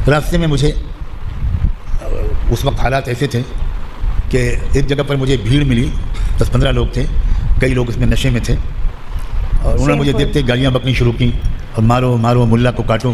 راستے میں مجھے اس وقت حالات ایسے تھے کہ ایک جگہ پر مجھے بھیڑ ملی, 10-15 لوگ تھے, کئی لوگ اس میں نشے میں تھے, اور انہوں نے مجھے دیکھتے گالیاں بکنی شروع کی اور مارو مارو ملا کو کاٹو.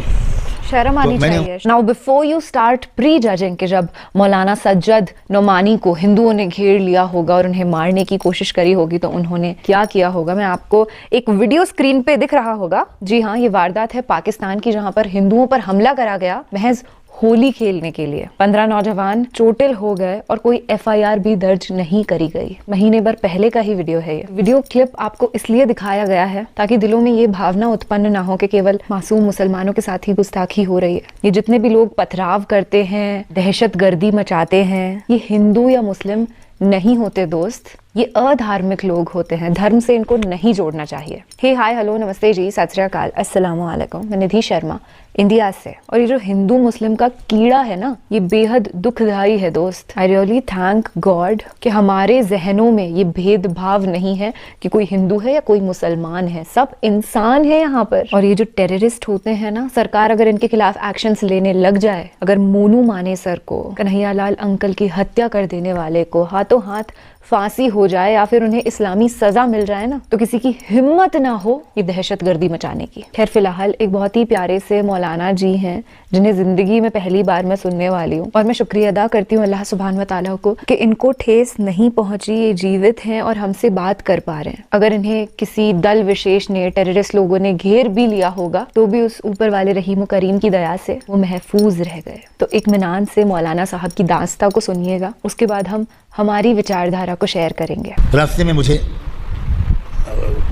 شرم آنی چاہیے. Now before you start pre-judging کہ جب مولانا سجاد نعمانی کو ہندوؤں نے گھیر لیا ہوگا اور انہیں مارنے کی کوشش کری ہوگی تو انہوں نے کیا کیا ہوگا, میں آپ کو ایک ویڈیو اسکرین پہ دکھ رہا ہوگا. جی ہاں, یہ واردات ہے پاکستان کی جہاں پر ہندوؤں پر حملہ کرا گیا محض ہولی کھیلنے کے لیے. 15 نوجوان چوٹل ہو گئے اور کوئی FIR بھی درج نہیں کری گئی. مہینے بھر پہلے کا ہی ویڈیو ہے. یہ ویڈیو کلپ آپ کو اس لیے دکھایا گیا ہے تاکہ دلوں میں یہ بھاونا اتپن نہ ہو کہ کیول معصوم مسلمانوں کے ساتھ ہی گستاخی ہو رہی ہے. یہ جتنے بھی لوگ پتھراو کرتے ہیں, دہشت گردی مچاتے ہیں, یہ ہندو یا مسلم نہیں ہوتے دوست, یہ ادھارمک لوگ ہوتے ہیں. دھرم سے ان کو نہیں جوڑنا چاہیے. ہی ہائے ہلو نمستے جی, ست شری اکال, السلام علیکم. میں ندھی شرما انڈیا سے. اور یہ جو ہندو مسلم کا کیڑا ہے نا, یہ بے حد دکھ دائی ہے دوست. آئی ریئلی تھینک گاڈ کہ ہمارے ذہنوں میں یہ بھید بھاو نہیں ہے کہ کوئی ہندو ہے یا کوئی مسلمان ہے, سب انسان ہے یہاں پر. اور یہ جو ٹیررسٹ ہوتے ہیں نا, سرکار اگر ان کے خلاف ایکشنز لینے لگ جائے, اگر مونو مانے سر کو, کنہیا لال انکل کی ہتیا کر دینے والے کو ہاتھوں ہاتھ پھانسی ہو جائے یا پھر انہیں اسلامی سزا مل جائے نا, تو کسی کی ہمت نہ ہو یہ دہشت گردی مچانے کی. خیر فی الحال ایک بہت ہی پیارے سے مولانا جی ہیں جنہیں زندگی میں پہلی بار میں سننے والی ہوں, اور میں شکریہ ادا کرتی ہوں اللہ سبحانہ و تعالیٰ کو کہ ان کو ٹھیس نہیں پہنچی, یہ جیوت ہیں اور ہم سے بات کر پا رہے ہیں. اگر انہیں کسی دل وشیش نے, ٹیررسٹ لوگوں نے گھیر بھی لیا ہوگا تو بھی اس اوپر والے رحیم و کریم کی دیا سے وہ محفوظ رہ گئے. تو اطمینان سے مولانا صاحب کی داستہ کو سنیے گا, اس کے بعد ہم ہماری وچاردھارا کو شیئر کریں گے. راستے میں مجھے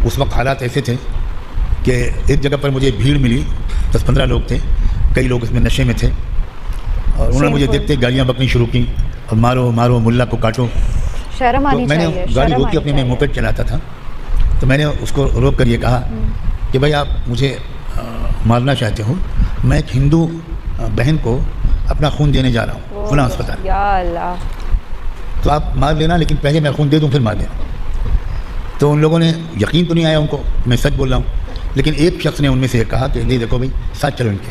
اس وقت حالات ایسے تھے کہ ایک جگہ پر مجھے بھیڑ ملی, 10-15 لوگ تھے, کئی لوگ اس میں نشے میں تھے, اور انہوں نے مجھے دیکھتے گالیاں بکنی شروع کی اور مارو مارو ملا کو کاٹو. شرم آنی میں نے گاڑی روکی, اپنی میں موپیڈ چلاتا تھا, تو میں نے اس کو روک کر یہ کہا کہ بھائی آپ مجھے مارنا چاہتے ہو, میں ایک ہندو بہن کو اپنا خون دینے جا رہا ہوں فلاں اسپتال, یا اللہ, تو آپ مار لینا, لیکن پہلے میں خون دے دوں پھر مار دینا. تو ان لوگوں نے, یقین تو نہیں آیا ان کو, میں سچ بول رہا ہوں, لیکن ایک شخص نے ان میں سے یہ کہا کہ نہیں دیکھو بھائی ساتھ چلو ان کے.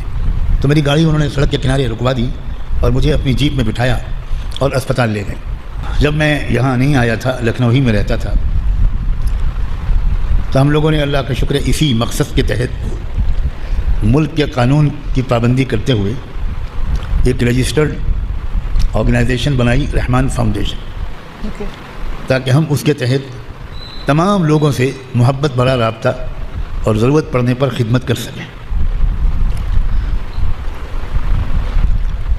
تو میری گاڑی انہوں نے سڑک کے کنارے رکوا دی اور مجھے اپنی جیپ میں بٹھایا اور اسپتال لے گئے. جب میں یہاں نہیں آیا تھا, لکھنؤ ہی میں رہتا تھا, تو ہم لوگوں نے اللہ کا شکر ہے اسی مقصد کے تحت ملک کے قانون کی پابندی کرتے ہوئے ایک رجسٹرڈ آرگنائزیشن بنائی, رحمان فاؤنڈیشن, تاکہ ہم اس کے تحت تمام لوگوں سے محبت بھرا رابطہ اور ضرورت پڑنے پر خدمت کر سکیں.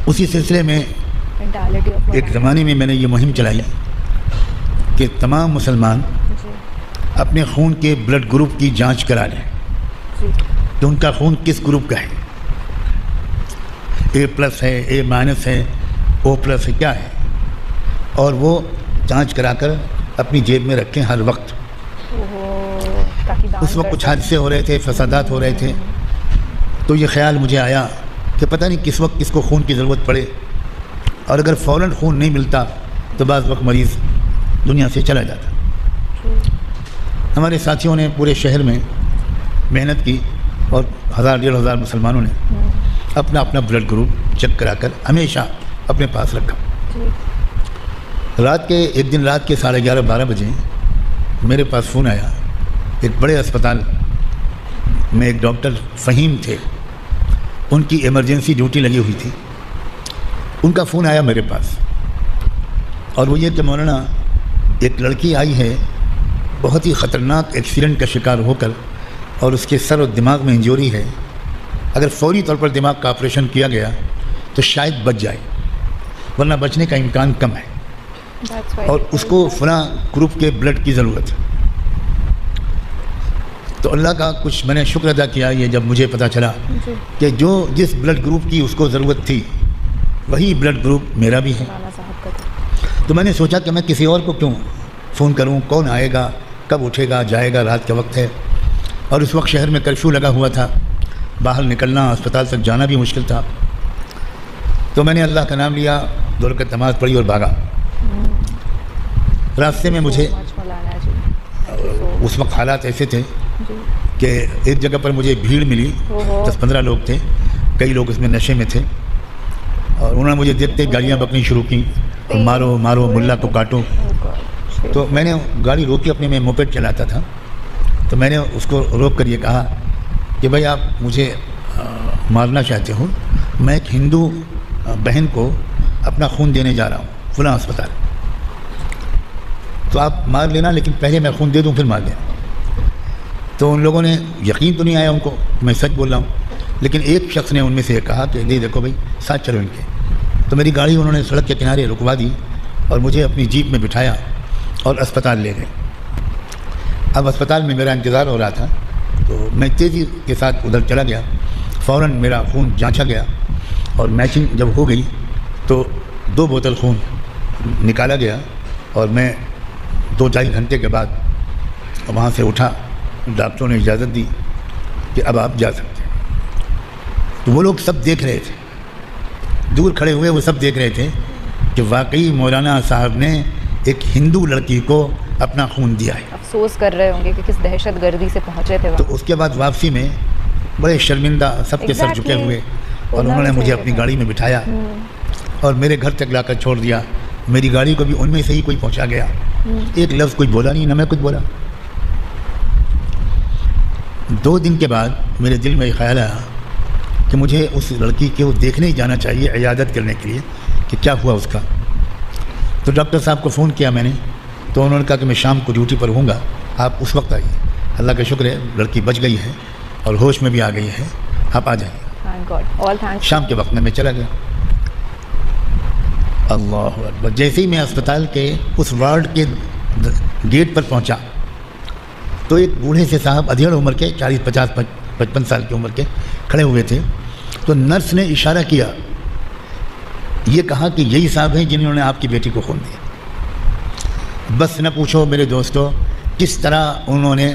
اسی سلسلے میں ایک زمانے میں نے یہ مہم چلائی کہ تمام مسلمان اپنے خون کے بلڈ گروپ کی جانچ کرا لیں کہ ان کا خون کس گروپ کا ہے, A+ ہے, A- ہے, O+ ہے, کیا ہے, اور وہ جانچ کرا کر اپنی جیب میں رکھیں ہر وقت. اس وقت کچھ حادثے ہو رہے تھے, فسادات ہو رہے تھے, تو یہ خیال مجھے آیا کہ پتہ نہیں کس وقت کس کو خون کی ضرورت پڑے, اور اگر فوراً خون نہیں ملتا تو بعض وقت مریض دنیا سے چلا جاتا. ہمارے ساتھیوں نے پورے شہر میں محنت کی اور 1000-1500 مسلمانوں نے اپنا اپنا بلڈ گروپ چیک کرا کر ہمیشہ اپنے پاس رکھا. ایک دن رات کے 11:30-12 بجے میرے پاس فون آیا. ایک بڑے اسپتال میں ایک ڈاکٹر فہیم تھے, ان کی ایمرجنسی ڈیوٹی لگی ہوئی تھی. ان کا فون آیا میرے پاس, اور وہ یہ کہ مولانا ایک لڑکی آئی ہے, بہت ہی خطرناک ایکسیڈنٹ کا شکار ہو کر, اور اس کے سر اور دماغ میں انجوری ہے. اگر فوری طور پر دماغ کا آپریشن کیا گیا تو شاید بچ جائے, ورنہ بچنے کا امکان کم ہے, اور اس کو فلاں گروپ کے بلڈ کی ضرورت ہے. تو اللہ کا کچھ میں نے شکر ادا کیا یہ جب مجھے پتہ چلا کہ جس بلڈ گروپ کی اس کو ضرورت تھی وہی بلڈ گروپ میرا بھی ہے. تو میں نے سوچا کہ میں کسی اور کو کیوں فون کروں, کون آئے گا, کب اٹھے گا, جائے گا, رات کا وقت ہے, اور اس وقت شہر میں کرفیو لگا ہوا تھا, باہر نکلنا, اسپتال تک جانا بھی مشکل تھا. تو میں نے اللہ کا نام لیا, 2 رکعت نماز پڑھی اور بھاگا. راستے میں مجھے اس وقت حالات ایسے تھے کہ ایک جگہ پر مجھے بھیڑ ملی, 10-15 لوگ تھے, کئی لوگ اس میں نشے میں تھے, اور انہوں نے مجھے دیکھتے گالیاں بکنی شروع کی، مارو مارو ملا کو کاٹو. تو میں نے گاڑی روکی، اپنے میں موپیڈ چلاتا تھا، تو میں نے اس کو روک کر یہ کہا کہ بھائی آپ مجھے مارنا چاہتے ہو، میں ایک ہندو بہن کو اپنا خون دینے جا رہا ہوں فلاں اسپتال، تو آپ مار لینا، لیکن پہلے میں خون دے دوں پھر مار دینا. تو ان لوگوں نے یقین تو نہیں آیا ان کو میں سچ بول رہا ہوں، لیکن ایک شخص نے ان میں سے کہا کہ نہیں دیکھو بھائی ساتھ چلو ان کے. تو میری گاڑی انہوں نے سڑک کے کنارے رکوا دی اور مجھے اپنی جیپ میں بٹھایا اور اسپتال لے گئے. اب اسپتال میں میرا انتظار ہو رہا تھا، تو میں تیزی کے ساتھ ادھر چلا گیا. فوراً میرا خون جانچا گیا اور میچنگ جب ہو گئی تو 2 بوتل خون نکالا گیا، اور میں 2-2.5 گھنٹے کے بعد وہاں سے اٹھا. ڈاکٹروں نے اجازت دی کہ اب آپ جا سکتے ہیں. تو وہ لوگ سب دیکھ رہے تھے، دور کھڑے ہوئے وہ سب دیکھ رہے تھے کہ واقعی مولانا صاحب نے ایک ہندو لڑکی کو اپنا خون دیا ہے. افسوس کر رہے ہوں گے کہ کس دہشت گردی سے پہنچے تھے. تو اس کے بعد واپسی میں بڑے شرمندہ سب کے سر جھکے ہوئے، اور انہوں نے مجھے اپنی گاڑی میں بٹھایا اور میرے گھر تک لا کر چھوڑ دیا. میری گاڑی کو بھی ان میں سے ہی کوئی پہنچا گیا. ایک لفظ کوئی بولا نہیں، نہ میں کچھ بولا. 2 دن کے بعد میرے دل میں یہ خیال آیا کہ مجھے اس لڑکی کو دیکھنے ہی جانا چاہیے عیادت کرنے کے لیے کہ کیا ہوا اس کا. تو ڈاکٹر صاحب کو فون کیا میں نے، تو انہوں نے کہا کہ میں شام کو ڈیوٹی پر ہوں گا، آپ اس وقت آئیے. اللہ کا شکر ہے لڑکی بچ گئی ہے اور ہوش میں بھی آ گئی ہے، آپ آ جائیے. شام کے وقت میں چلا گیا. اللہ اکبر. جیسے ہی میں اسپتال کے اس وارڈ کے گیٹ پر پہنچا تو ایک بوڑھے سے صاحب ادھیڑ عمر کے 40-50-55 سال کی عمر کے کھڑے ہوئے تھے. تو نرس نے اشارہ کیا، یہ کہا کہ یہی صاحب ہیں جنہوں نے آپ کی بیٹی کو خون دیا. بس نہ پوچھو میرے دوستو کس طرح انہوں نے،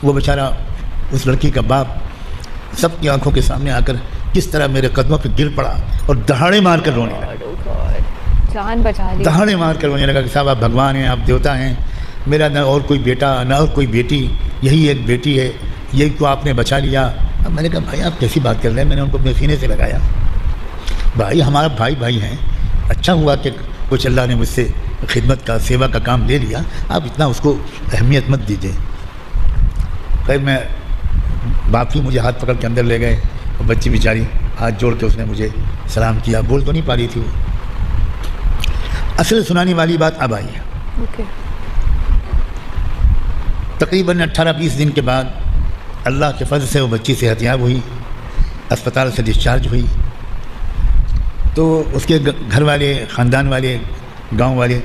وہ بیچارہ اس لڑکی کا باپ سب کی آنکھوں کے سامنے آ کر کس طرح میرے قدموں پہ گر پڑا اور دہاڑے مار کر رونے لگا. جان بچا لی. دہاڑے مار کر رونے لگا کہ صاحب آپ بھگوان ہیں، آپ دیوتا ہیں، میرا نہ اور کوئی بیٹا نہ اور کوئی بیٹی، یہی ایک بیٹی ہے، یہی کو آپ نے بچا لیا. اب میں نے کہا بھائی آپ کیسی بات کر رہے ہیں. میں نے ان کو اپنے سینے سے لگایا. بھائی ہمارا بھائی ہیں، اچھا ہوا کہ کچھ اللہ نے مجھ سے خدمت کا سیوا کا کام لے لیا، آپ اتنا اس کو اہمیت مت دیجیے. خیر میں باقی مجھے ہاتھ پکڑ کے اندر لے گئے. بچی بیچاری ہاتھ جوڑ کے اس نے مجھے سلام کیا. بول تو نہیں پا رہی تھی وہ. اصل سنانے والی بات اب آئی ہے. تقریباً 18-20 دن کے بعد اللہ کے فضل سے وہ بچی صحت یاب ہوئی، اسپتال سے ڈسچارج ہوئی. تو اس کے گھر والے، خاندان والے، گاؤں والے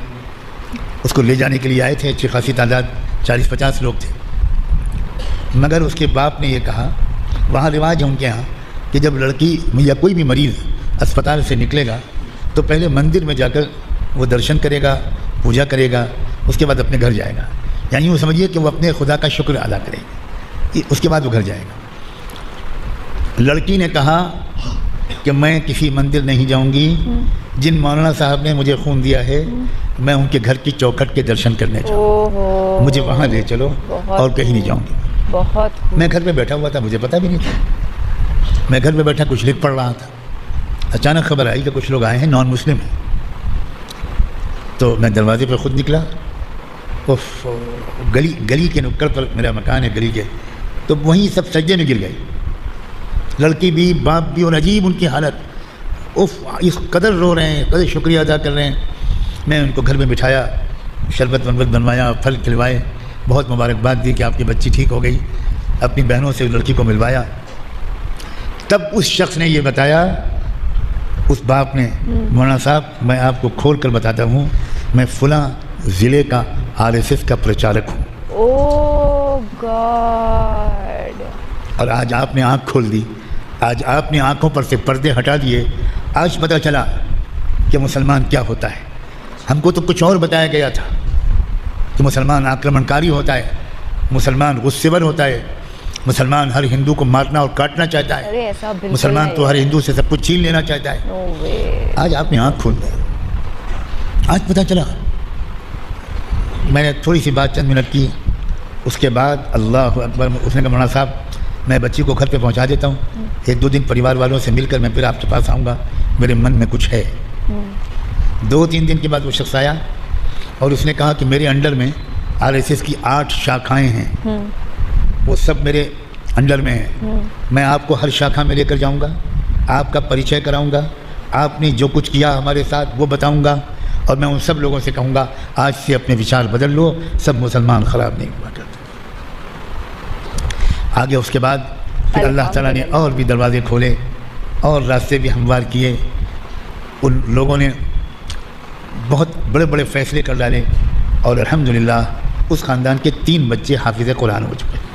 اس کو لے جانے کے لیے آئے تھے. اچھی خاصی تعداد 40-50 لوگ تھے. مگر اس کے باپ نے یہ کہا، وہاں رواج ہے ان کے یہاں کہ جب لڑکی یا کوئی بھی مریض اسپتال سے نکلے گا تو پہلے مندر میں جا کر وہ درشن کرے گا، پوجا کرے گا، اس کے بعد اپنے گھر جائے گا. یعنی وہ سمجھیے کہ وہ اپنے خدا کا شکر ادا کرے گا، اس کے بعد وہ گھر جائے گا. لڑکی نے کہا کہ میں کسی مندر نہیں جاؤں گی، جن مولانا صاحب نے مجھے خون دیا ہے میں ان کے گھر کی چوکھٹ کے درشن کرنے جاؤں، مجھے وہاں لے چلو اور کہیں نہیں جاؤں گی. میں گھر پہ بیٹھا ہوا تھا، مجھے پتہ بھی نہیں تھا. میں گھر پہ بیٹھا کچھ لکھ پڑھ رہا تھا. اچانک خبر آئی کہ کچھ لوگ آئے ہیں، نان مسلم ہیں. تو میں دروازے پہ خود نکلا. گلی کے نکڑ پر میرا مکان ہے گلی کے، تو وہیں سب سجدے میں گر گئے، لڑکی بھی باپ بھی. اور عجیب ان کی حالت، اس قدر رو رہے ہیں، قدر شکریہ ادا کر رہے ہیں. میں ان کو گھر میں بٹھایا، شربت وربت بنوایا، پھل کھلوائے، بہت مبارکباد دی کہ آپ کی بچی ٹھیک ہو گئی. اپنی بہنوں سے لڑکی کو ملوایا. تب اس شخص نے یہ بتایا، اس باپ نے، مولانا صاحب میں آپ کو کھول کر بتاتا ہوں، میں فلاں ضلع کا RSS کا پرچارک ہوں. اوہ گاڈ. اور آج آپ نے آنکھ کھول دی، آج آپ نے آنکھوں پر سے پردے ہٹا دیے. آج پتہ چلا کہ مسلمان کیا ہوتا ہے. ہم کو تو کچھ اور بتایا گیا تھا کہ مسلمان آکرمنکاری ہوتا ہے، مسلمان غصے ور ہوتا ہے، مسلمان ہر ہندو کو مارنا اور کاٹنا چاہتا ہے، مسلمان تو ہر ہندو سے سب کچھ چھین لینا چاہتا ہے. آج آپ نے آنکھ کھول دی، آج پتہ چلا. میں نے تھوڑی سی بات چند منٹ کی. اس کے بعد اللہ اکبر، اس نے کہا مولانا صاحب میں بچی کو گھر پہ پہنچا دیتا ہوں، 1-2 دن پریوار والوں سے مل کر میں پھر آپ کے پاس آؤں گا. میرے من میں کچھ ہے. 2-3 دن کے بعد وہ شخص آیا اور اس نے کہا کہ میرے انڈر میں RSS کی 8 شاخائیں ہیں, وہ سب میرے انڈر میں ہیں. میں آپ کو ہر شاخا میں لے کر جاؤں گا, آپ کا پریچے کراؤں گا, آپ نے جو کچھ کیا ہمارے ساتھ وہ بتاؤں گا, اور میں ان سب لوگوں سے کہوں گا آج سے اپنے وچار بدل لو, سب مسلمان خراب نہیں ہوا کرتے. آگے اس کے بعد پھر اللہ تعالیٰ نے اور بھی دروازے کھولے اور راستے بھی ہموار کیے. ان لوگوں نے بہت بڑے بڑے فیصلے کر ڈالے اور الحمدللہ اس خاندان کے 3 بچے حافظ قرآن ہو چکے.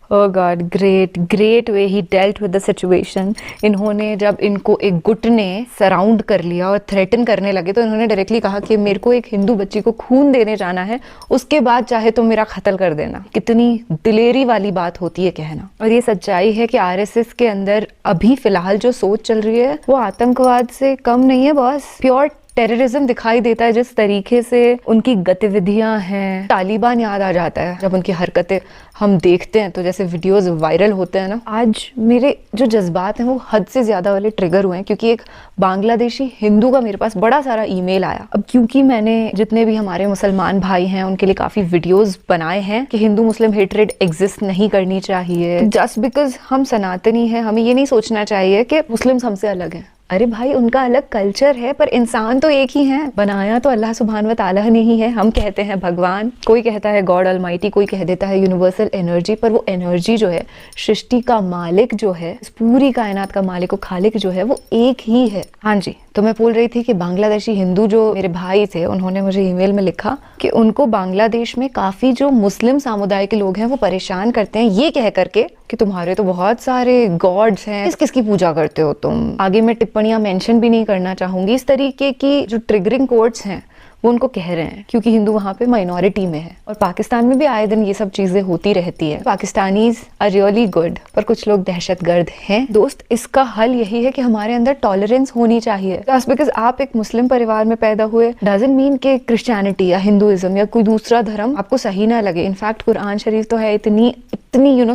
Oh God, great way he dealt with the situation. انہوں نے جب ان کو ایک گٹ نے سراؤنڈ کر لیا اور تھریٹن کرنے لگے تو انہوں نے ڈائریکٹلی کہا کہ میرے کو ایک ہندو بچی کو خون دینے جانا ہے, اس کے بعد چاہے تو میرا قتل کر دینا. کتنی دلیری والی بات ہوتی ہے کہنا. اور یہ سچائی ہے کہ RSS کے اندر ابھی فی الحال جو سوچ چل رہی ہے وہ آتنکواد سے کم نہیں ہے باس. پیور ٹیررزم دکھائی دیتا ہے جس طریقے سے ان کی گتیودھیاں ہیں. طالبان یاد آ جاتا ہے جب ان کی حرکتیں ہم دیکھتے ہیں, تو جیسے ویڈیوز وائرل ہوتے ہیں نا. آج میرے جو جذبات ہیں وہ حد سے زیادہ والے ٹریگر ہوئے ہیں کیونکہ ایک بنگلہ دیشی ہندو کا میرے پاس بڑا سارا ای میل آیا. اب کیونکہ میں نے جتنے بھی ہمارے مسلمان بھائی ہیں ان کے لیے کافی ویڈیوز بنائے ہیں کہ ہندو مسلم ہیٹریڈ ایگزسٹ نہیں کرنی چاہیے جسٹ بیکاز ہم سناتنی ہیں. ہمیں یہ نہیں سوچنا چاہیے کہ مسلمز ہم سے الگ ہیں. ارے بھائی ان کا الگ کلچر ہے پر انسان تو ایک ہی ہیں. بنایا تو اللہ سبحانہ و تعالیٰ نے ہی ہے. ہم کہتے ہیں بھگوان, کوئی کہتا ہے گاڈ المائٹی, کوئی کہہ دیتا ہے یونیورسل انرجی, پر وہ انرجی جو ہے سرشٹی کا مالک جو ہے, اس پوری کائنات کا مالک و خالق جو ہے وہ ایک ہی ہے. ہاں جی, تو میں بول رہی تھی کہ بنگلہ دیشی ہندو جو میرے بھائی تھے انہوں نے مجھے ای میل میں لکھا کہ ان کو بنگلہ دیش میں کافی جو مسلم سمودائے کے لوگ ہیں وہ پریشان کرتے ہیں یہ کہہ کر کے کہ تمہارے تو بہت سارے گاڈز ہیں, کس کی پوجا کرتے ہو تم. آگے میں ٹپڑیاں مینشن بھی نہیں کرنا چاہوں گی. اس طریقے کی جو ٹریگرنگ کوٹس ہیں وہ ان کو کہہ رہے ہیں کیونکہ ہندو وہاں پہ مائنورٹی میں ہے, اور پاکستان میں بھی آئے دن یہ سب چیزیں ہوتی رہتی ہے. پاکستانیز آر ریئلی گڈ, پر کچھ لوگ دہشت گرد ہیں. دوست, اس کا حل یہی ہے کہ ہمارے اندر ٹالرنس ہونی چاہیے. جسٹ بیکاز آپ ایک مسلم پریوار میں پیدا ہوئے ڈزنٹ مین کہ کرسچینٹی یا ہندوازم یا کوئی دوسرا دھرم آپ کو صحیح نہ لگے. انفیکٹ قرآن شریف تو ہے اتنی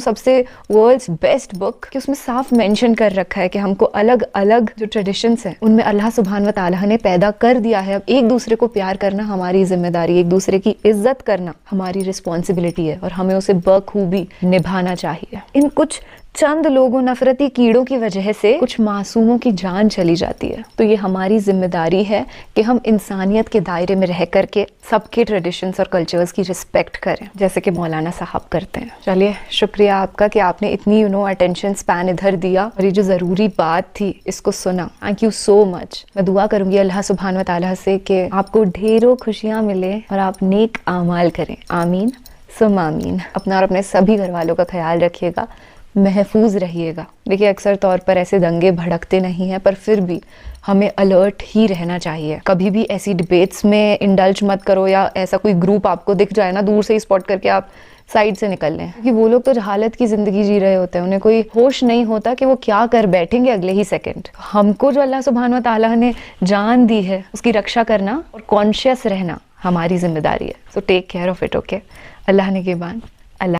سب سے ورلڈز بیسٹ بک کہ اس میں صاف مینشن کر رکھا ہے کہ ہم کو الگ الگ جو ٹریڈیشنز ہیں ان میں اللہ سبحانہ و تعالیٰ نے پیدا کر دیا ہے. اب ایک دوسرے کو پیار کرنا ہماری ذمہ داری, ایک دوسرے کی عزت کرنا ہماری رسپانسبلٹی ہے, اور ہمیں اسے بخوبی نبھانا چاہیے. ان کچھ چند لوگوں نفرتی کیڑوں کی وجہ سے کچھ معصوموں کی جان چلی جاتی ہے, تو یہ ہماری ذمہ داری ہے کہ ہم انسانیت کے دائرے میں رہ کر کے سب کے ٹریڈیشنز اور کلچرز کی رسپیکٹ کریں جیسے کہ مولانا صاحب کرتے ہیں. چلیے, شکریہ آپ کا کہ آپ نے اتنی اٹینشن سپین ادھر دیا اور یہ جو ضروری بات تھی اس کو سنا. تھینک یو سو مچ. میں دعا کروں گی اللہ سبحانہ و تعالیٰ سے کہ آپ کو ڈھیروں خوشیاں ملے اور آپ نیک اعمال کریں. آمین ثم آمین. اپنا اور اپنے سبھی گھر والوں کا خیال رکھیے گا, محفوظ رہیے گا. دیکھیے اکثر طور پر ایسے دنگے بھڑکتے نہیں ہیں, پر پھر بھی ہمیں الرٹ ہی رہنا چاہیے. کبھی بھی ایسی ڈبیٹس میں انڈلج مت کرو, یا ایسا کوئی گروپ آپ کو دکھ جائے نا دور سے ہی اسپاٹ کر کے آپ سائڈ سے نکل لیں, کیونکہ وہ لوگ تو جہالت کی زندگی جی رہے ہوتے ہیں, انہیں کوئی ہوش نہیں ہوتا کہ وہ کیا کر بیٹھیں گے اگلے ہی سیکنڈ. ہم کو جو اللہ سبحانہ و تعالیٰ نے جان دی ہے اس کی رکشا کرنا اور کانشیس رہنا ہماری ذمہ داری ہے. So take care of it. Okay, اللہ نگہبان. اللہ